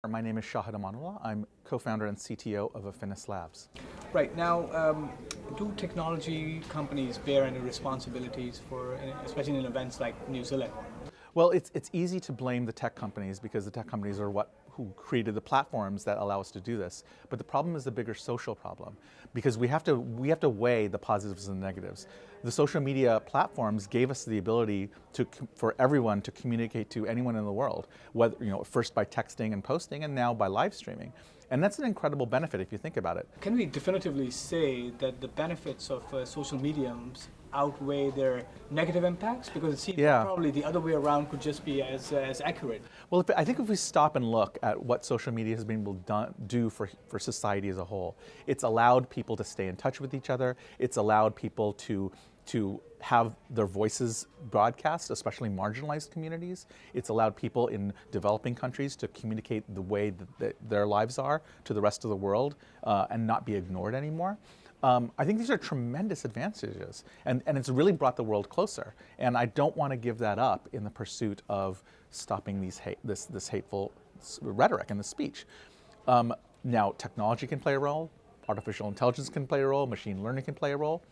My name is Shahid Amanullah. I'm co-founder and CTO of Affinis Labs. Right now, do technology companies bear any responsibilities for, especially in events like New Zealand? Well, it's easy to blame the tech companies because the tech companies are who created the platforms that allow us to do this. But the problem is the bigger social problem because we have to weigh the positives and the negatives. The social media platforms gave us the ability for everyone to communicate to anyone in the world, whether first by texting and posting, and now by live streaming. And that's an incredible benefit if you think about it. Can we definitively say that the benefits of social mediums outweigh their negative impacts? Because it seems probably the other way around could just be as accurate. Well, I think if we stop and look at what social media has been able to do for society as a whole, it's allowed people to stay in touch with each other. It's allowed people to have their voices broadcast, especially marginalized communities. It's allowed people in developing countries to communicate the way that their lives are to the rest of the world and not be ignored anymore. I think these are tremendous advantages, and it's really brought the world closer. And I don't want to give that up in the pursuit of stopping this hateful rhetoric and the speech. Now, technology can play a role, artificial intelligence can play a role, machine learning can play a role,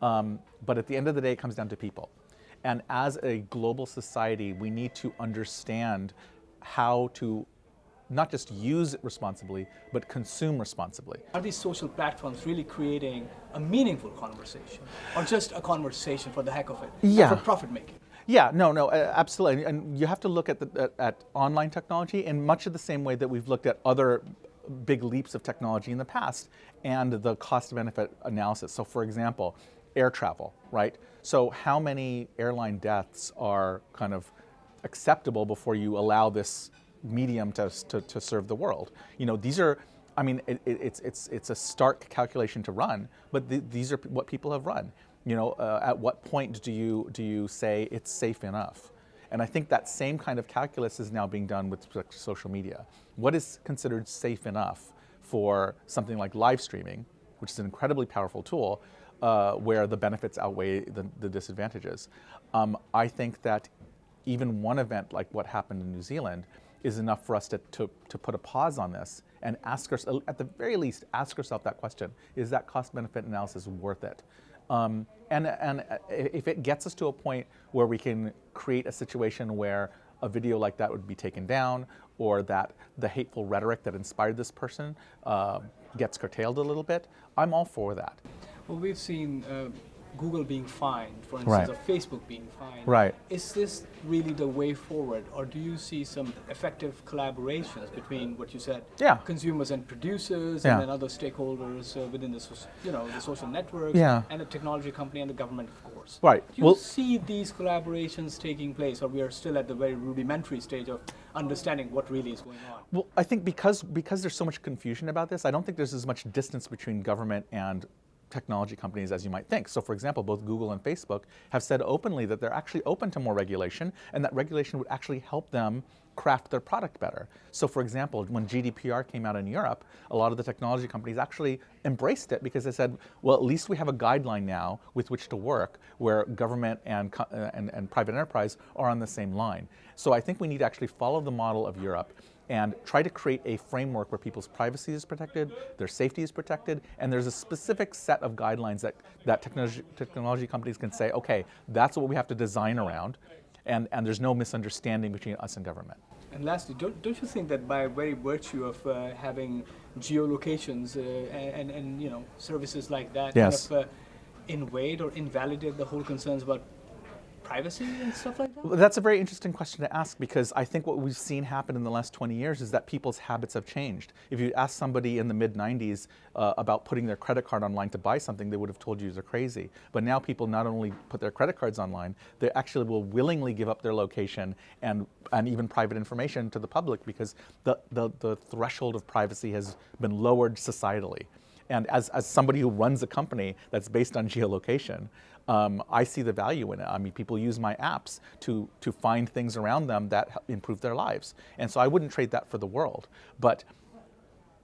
but at the end of the day, it comes down to people. And as a global society, we need to understand how to not just use it responsibly, but consume responsibly. Are these social platforms really creating a meaningful conversation, or just a conversation for the heck of it, for profit making? Yeah, no, absolutely. And you have to look at online technology in much of the same way that we've looked at other big leaps of technology in the past and the cost-benefit analysis. So for example, air travel, right? So how many airline deaths are kind of acceptable before you allow this medium to serve the world? These are, I mean, it's a stark calculation to run, but these are what people have run. At what point do you say it's safe enough? And I think that same kind of calculus is now being done with social media. What is considered safe enough for something like live streaming, which is an incredibly powerful tool, where the benefits outweigh the disadvantages? I think that even one event like what happened in New Zealand is enough for us to put a pause on this and ask ourselves, at the very least, ask ourselves that question: is that cost-benefit analysis worth it? And if it gets us to a point where we can create a situation where a video like that would be taken down, or that the hateful rhetoric that inspired this person gets curtailed a little bit, I'm all for that. Well, we've seen Google being fined, for instance, or Facebook being fined. Right. Is this really the way forward, or do you see some effective collaborations between what you said, consumers and producers, and then other stakeholders within the social networks, and the technology company and the government, of course? Right. Do you see these collaborations taking place, or we are still at the very rudimentary stage of understanding what really is going on? Well, I think because there's so much confusion about this, I don't think there's as much distance between government and technology companies as you might think. So for example, both Google and Facebook have said openly that they're actually open to more regulation, and that regulation would actually help them craft their product better. So for example, when GDPR came out in Europe, a lot of the technology companies actually embraced it because they said, well, at least we have a guideline now with which to work where government and private enterprise are on the same line. So I think we need to actually follow the model of Europe and try to create a framework where people's privacy is protected, their safety is protected, and there's a specific set of guidelines that technology companies can say, okay, that's what we have to design around, and there's no misunderstanding between us and government. And lastly, don't you think that by very virtue of having geolocations and services like that kind of invade or invalidate the whole concerns about privacy and stuff like that? Well, that's a very interesting question to ask, because I think what we've seen happen in the last 20 years is that people's habits have changed. If you ask somebody in the mid-90s about putting their credit card online to buy something, they would have told you they're crazy. But now people not only put their credit cards online, they actually will willingly give up their location and even private information to the public, because the threshold of privacy has been lowered societally. And as somebody who runs a company that's based on geolocation, I see the value in it. I mean, people use my apps to find things around them that improve their lives. And so I wouldn't trade that for the world. But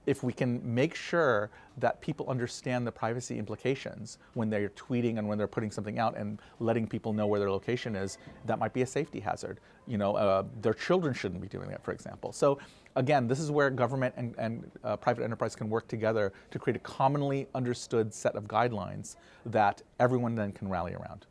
if we can make sure that people understand the privacy implications when they're tweeting and when they're putting something out and letting people know where their location is, that might be a safety hazard. Their children shouldn't be doing that, for example. So again, this is where government and private enterprise can work together to create a commonly understood set of guidelines that everyone then can rally around.